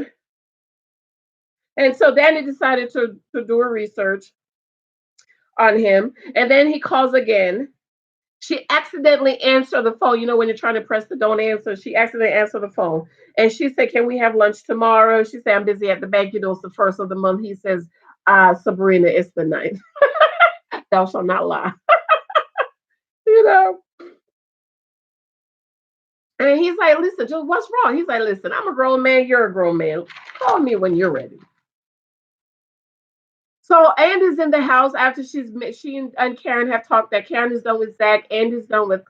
And so Danny decided to do a research on him. And then he calls again. She accidentally answered the phone. You know, when you're trying to press the don't answer, she accidentally answered the phone. And she said, can we have lunch tomorrow? She said, I'm busy at the bank. You know, it's the first of the month. He says, Sabrina, it's the ninth. Thou shalt not lie. You know? And he's like, listen, just what's wrong? He's like, listen, I'm a grown man. You're a grown man. Call me when you're ready. So Andy's in the house after she and Karen have talked that Karen is done with Zach, Andy's done with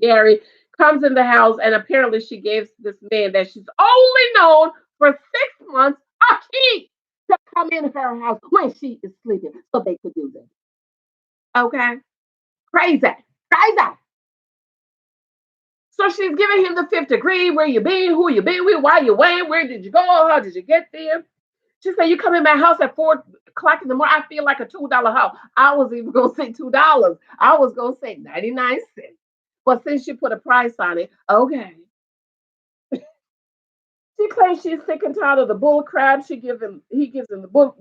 Gary, comes in the house and apparently she gave this man that she's only known for 6 months a key to come in her house when she is sleeping so they could do this. Okay? Crazy. Crazy. So she's giving him the fifth degree. Where you been? Who you been with? Why you went? Where did you go? How did you get there? She said, you come in my house at 4 o'clock in the morning. I feel like a $2 house. I was even going to say $2. I was going to say 99 cents. But since she put a price on it, okay. She claims she's sick and tired of the bull crap. He gives him the bull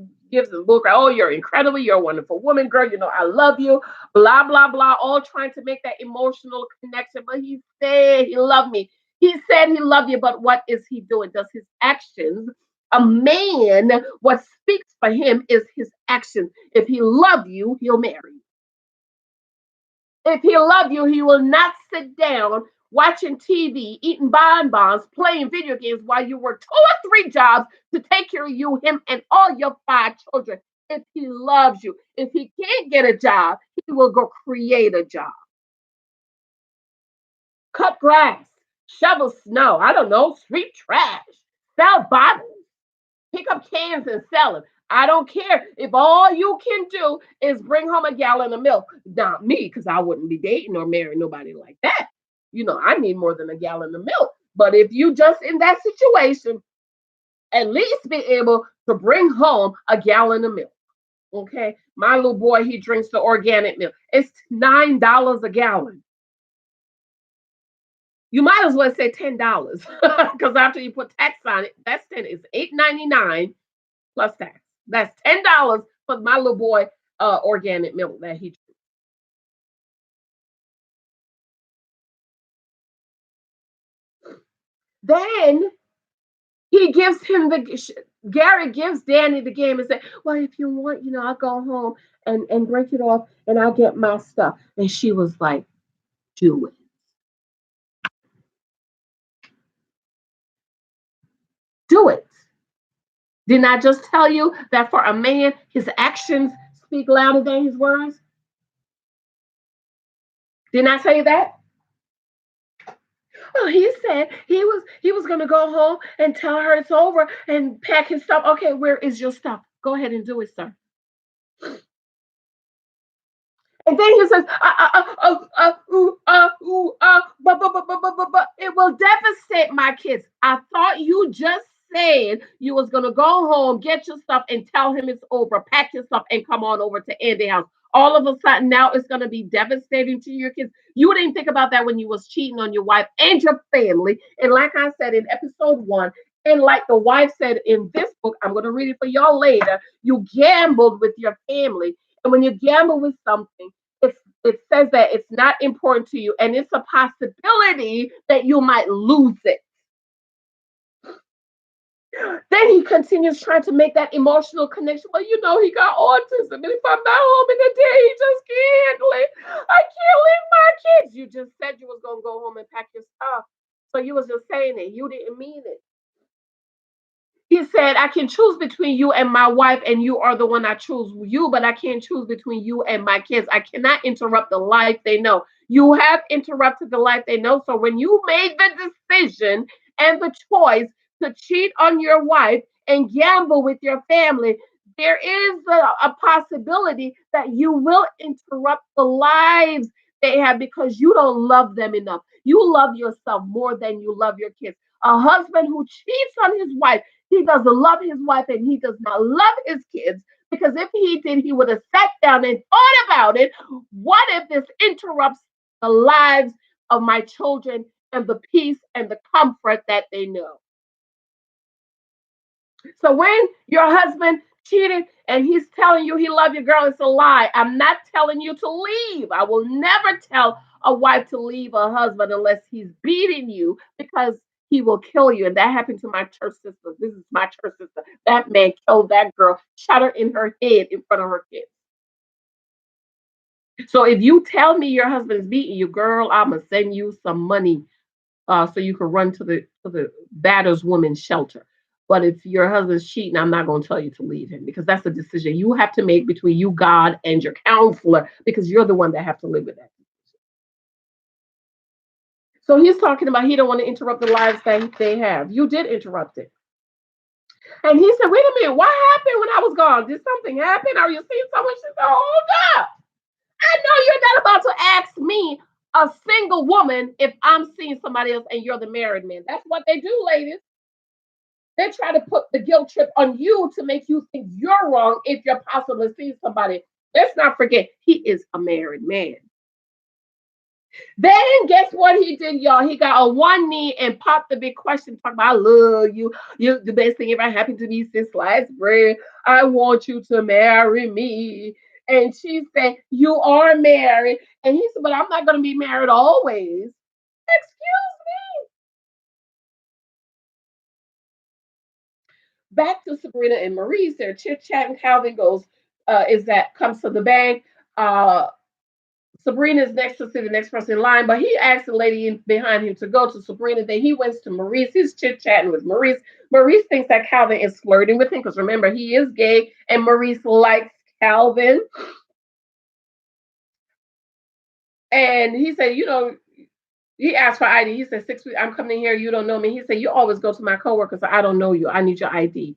crap. Oh, you're incredible. You're a wonderful woman, girl. You know, I love you. Blah, blah, blah. All trying to make that emotional connection. But he said he loved me. He said he loved you, but what is he doing? Does his actions, a man, what speaks for him is his actions. If he loved you, he'll marry you. If he loved you, he will not sit down watching TV, eating bonbons, playing video games while you work 2 or 3 jobs to take care of you, him, and all your 5 children. If he loves you, if he can't get a job, he will go create a job. Cut grass, shovel snow, I don't know, sweep trash, sell bottles, pick up cans and sell them. I don't care if all you can do is bring home a gallon of milk. Not me, because I wouldn't be dating or marrying nobody like that. You know, I need more than a gallon of milk. But if you just in that situation, at least be able to bring home a gallon of milk. Okay. My little boy, he drinks the organic milk. It's $9 a gallon. You might as well say $10 because after you put tax on it, that's 10. It's $8.99 plus tax. That's $10 for my little boy organic milk that he drinks. Then he gives him Gary gives Danny the game and said, well, if you want, you know, I'll go home and break it off and I'll get my stuff. And she was like, do it. Do it. Didn't I just tell you that for a man, his actions speak louder than his words? Didn't I say that? Oh, he said he was gonna go home and tell her it's over and pack his stuff. Okay, where is your stuff? Go ahead and do it, sir. And then he says, but it will devastate my kids. I thought you just said you was gonna go home, get your stuff, and tell him it's over, pack your stuff, and come on over to Andy house. All of a sudden, now it's gonna be devastating to your kids. You didn't think about that when you was cheating on your wife and your family. And like I said in episode 1, and like the wife said in this book, I'm gonna read it for y'all later. You gambled with your family, and when you gamble with something, it says that it's not important to you and it's a possibility that you might lose it. Then he continues trying to make that emotional connection. Well, you know, he got autism, and if I'm not home in the day, he just can't live. I can't leave my kids. You just said you was gonna go home and pack your stuff, so you was just saying it. You didn't mean it. He said, I can choose between you and my wife, and you are the one I choose you, but I can't choose between you and my kids. I cannot interrupt the life they know. You have interrupted the life they know. So when you made the decision and the choice to cheat on your wife and gamble with your family, there is a possibility that you will interrupt the lives they have because you don't love them enough. You love yourself more than you love your kids. A husband who cheats on his wife, he doesn't love his wife and he does not love his kids because if he did, he would have sat down and thought about it. What if this interrupts the lives of my children and the peace and the comfort that they know? So when your husband cheated and he's telling you he loves your girl, it's a lie. I'm not telling you to leave. I will never tell a wife to leave a husband unless he's beating you because he will kill you. And that happened to my church sister. This is my church sister. That man killed that girl, shot her in her head in front of her kids. So if you tell me your husband's beating you, girl, I'm gonna send you some money so you can run to the batter's woman shelter. But if your husband's cheating, I'm not going to tell you to leave him because that's a decision you have to make between you, God, and your counselor because you're the one that have to live with that. So he's talking about he don't want to interrupt the lives that they have. You did interrupt it. And he said, wait a minute, what happened when I was gone? Did something happen? Are you seeing someone? She said, hold up. I know you're not about to ask me, a single woman, if I'm seeing somebody else and you're the married man. That's what they do, ladies. They try to put the guilt trip on you to make you think you're wrong if you're possibly seeing somebody. Let's not forget, he is a married man. Then guess what he did, y'all? He got on one knee and popped the big question, talking about, I love you. You're the best thing ever happened to me since sliced bread. I want you to marry me. And she said, you are married. And he said, but I'm not going to be married always. Excuse me. Back to Sabrina and Maurice. They're chit chatting. Calvin goes, is that comes to the bank. Uh, Sabrina's next to see the next person in line, but he asked the lady behind him to go to Sabrina. Then he went to Maurice. He's chit chatting with Maurice. Maurice thinks that Calvin is flirting with him because remember, he is gay and Maurice likes Calvin. And he said, he asked for ID. He said, 6 weeks, I'm coming in here. You don't know me. He said, you always go to my coworkers. So I don't know you. I need your ID.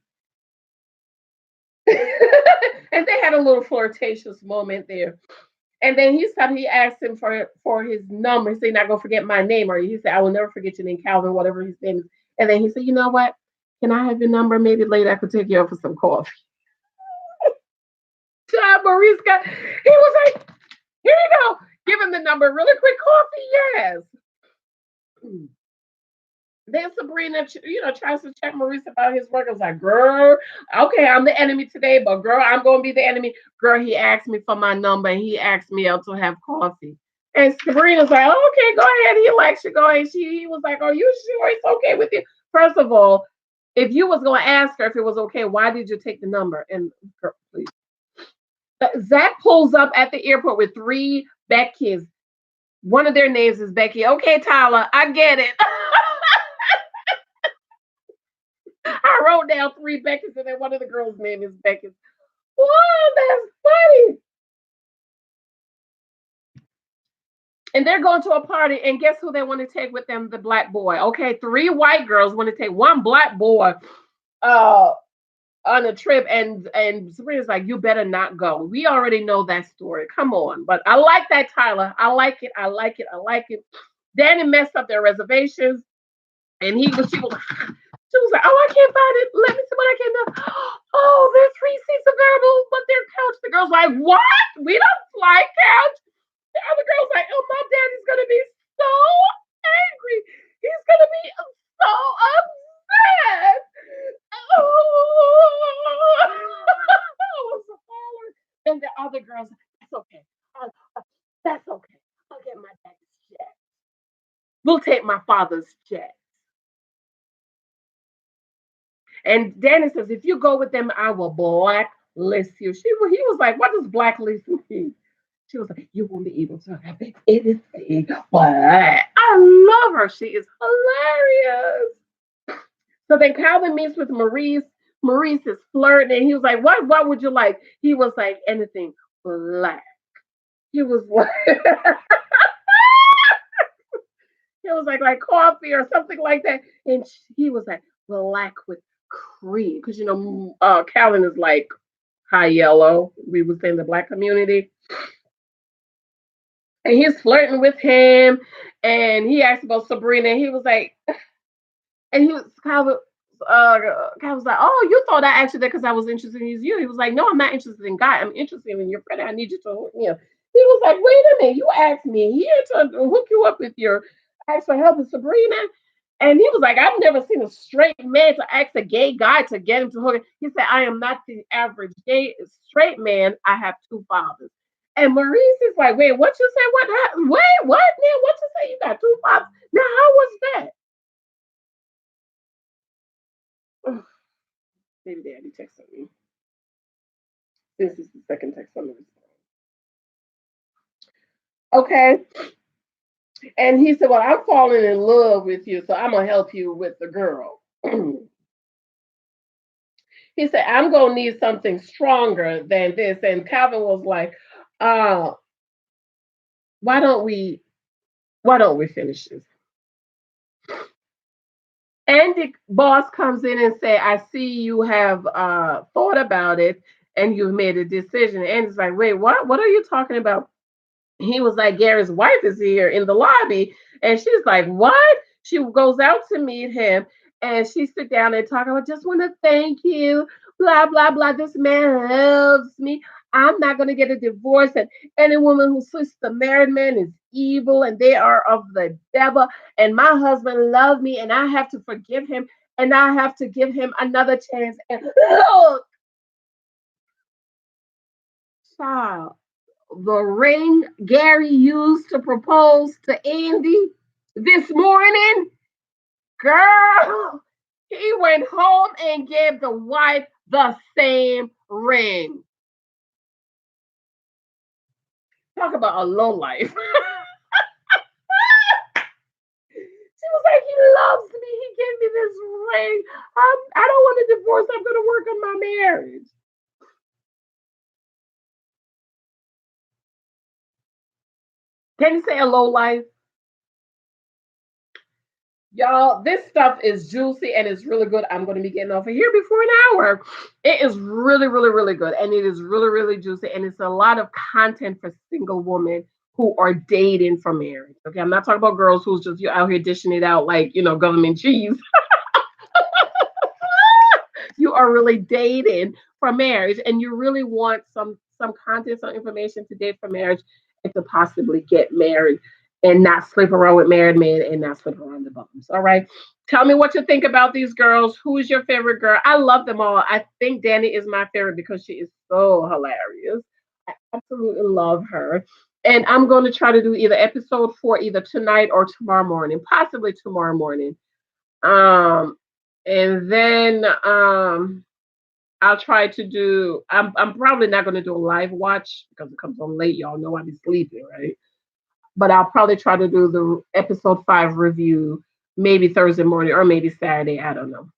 And they had a little flirtatious moment there. And then he asked him for his number. He said, not gonna forget my name. Or he said, I will never forget your name, Calvin, whatever his name is. And then he said, you know what? Can I have your number? Maybe later I could take you out for some coffee. John Maurice he was like, here you go. Give him the number. Really quick coffee, yes. Then Sabrina, tries to check Maurice about his work. I was like, girl, okay, I'm the enemy today, but girl, I'm gonna be the enemy. Girl, he asked me for my number and he asked me out to have coffee. And Sabrina's like, oh, okay, go ahead. He likes you. Go ahead. He was like, are you sure it's okay with you? First of all, if you was gonna ask her if it was okay, why did you take the number? And girl, please. Zach pulls up at the airport with three Beck kids. One of their names is Becky. Okay, Tyler, I get it. I wrote down three Beckys, and then one of the girls' name is Becky. Wow, that's funny. And they're going to a party, and guess who they want to take with them? The black boy. Okay, three white girls want to take one black boy uh, on a trip, and Sabrina's like, you better not go. We already know that story. Come on. But I like that, Tyler. I like it. I like it. I like it. Danny messed up their reservations, and she was like, oh, I can't find it. Let me see what I can do. Oh, there's three seats available, but they're couch. The girl's like, what? We don't fly couch. The other girl's like, oh, my daddy's going to be so angry. He's going to be so upset. Oh, was a faller. And the other girl's like, that's okay. That's okay. I'll get my daddy's jet. We'll take my father's jet. And Danny says, if you go with them, I will blacklist you. He was like, what does blacklist mean? She was like, you won't be able to have anything. But I love her. She is hilarious. So then Calvin meets with Maurice. Maurice is flirting, and he was like, What would you like?" He was like, "Anything black." He was like, it was like coffee or something like that, and he was like, "Black with cream," because Calvin is like high yellow. We would say in the black community, and he's flirting with him, and he asked about Sabrina, and he was like, and he was Calvin was like, "Oh, you thought I asked you that because I was interested in you." He was like, "No, I'm not interested in guy. I'm interested in your friend. I need you to hook me up." He was like, "Wait a minute, you asked me here to hook you up with your ask for help with Sabrina." And he was like, "I've never seen a straight man to ask a gay guy to get him to hook." He said, "I am not the average gay straight man. I have two fathers." And Maurice is like, "Wait, what you say? What happened? Wait, what? Man, what you say? You got two fathers? Now, how was that?" Baby daddy texted me. This is the second text on the Okay. And he said, "Well, I'm falling in love with you, so I'm gonna help you with the girl." He said, "I'm gonna need something stronger than this." And Calvin was like, uh, why don't we finish this? And the boss comes in and say, "I see you have thought about it and you've made a decision." And it's like, "Wait, what are you talking about?" He was like, "Gary's wife is here in the lobby." And she's like, "What?" She goes out to meet him, and she sit down and talk. "I just want to thank you, blah, blah, blah. This man loves me. I'm not going to get a divorce. And any woman who sleeps with a married man is evil and they are of the devil. And my husband loved me and I have to forgive him and I have to give him another chance." And look, child, the ring Gary used to propose to Andy this morning, girl, he went home and gave the wife the same ring. Talk about a low life. She was like, "He loves me. He gave me this ring. I don't want a divorce. I'm going to work on my marriage." Can you say a low life? Y'all, this stuff is juicy and it's really good. I'm going to be getting off of here before an hour. It is really, really, really good. And it is really, really juicy. And it's a lot of content for single women who are dating for marriage. Okay. I'm not talking about girls who's just you out here dishing it out like, government cheese. You are really dating for marriage and you really want some content, some information to date for marriage and to possibly get married and not sleep around with married men and not sleep around the bums. All right. Tell me what you think about these girls. Who is your favorite girl? I love them all. I think Danny is my favorite because she is so hilarious. I absolutely love her. And I'm going to try to do either episode 4 either tonight or tomorrow morning, possibly tomorrow morning. Um, and then I'll try to do. I'm probably not going to do a live watch because it comes on late. Y'all know I be sleeping, right? But I'll probably try to do the episode 5 review maybe Thursday morning or maybe Saturday. I don't know.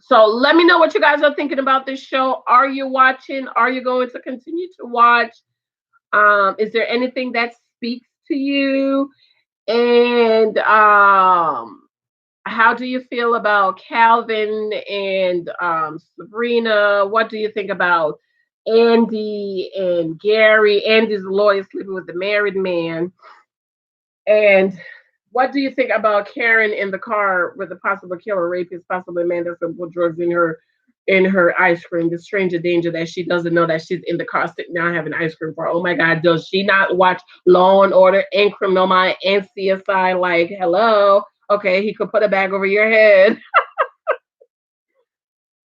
So let me know what you guys are thinking about this show. Are you watching? Are you going to continue to watch? Is there anything that speaks to you? And how do you feel about Calvin and Sabrina? What do you think about Andy and Gary? Andy's the lawyer sleeping with the married man. And what do you think about Karen in the car with the possible killer, rapist, possibly man that's going to put drugs in her ice cream? The stranger danger that she doesn't know that she's in the car sitting down having ice cream for. Oh my God, does she not watch Law and Order and Criminal Mind and CSI? Like, hello, okay, he could put a bag over your head.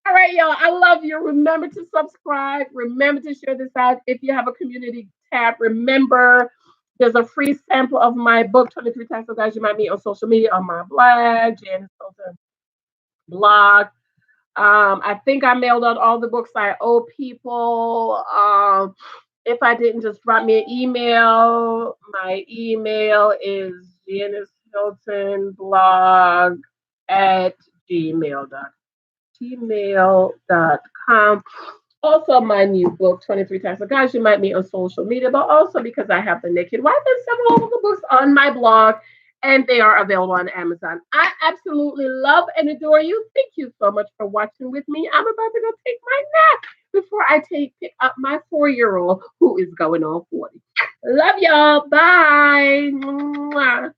All right, y'all. I love you. Remember to subscribe. Remember to share this out. If you have a community tab, remember there's a free sample of my book, 23 Tactical Guys You Might Meet on Social Media on my blog, Janice Sultan blog. I think I mailed out all the books I owe people. If I didn't, just drop me an email. My email is Janice Hilton blog at gmail.com. Also, my new book, 23 Types of Guys You Might Meet on Social Media, but also because I have The Naked Wife and several of the books on my blog, and they are available on Amazon. I absolutely love and adore you. Thank you so much for watching with me. I'm about to go take my nap before I take pick up my 4-year-old who is going on 40. Love y'all. Bye. Mwah.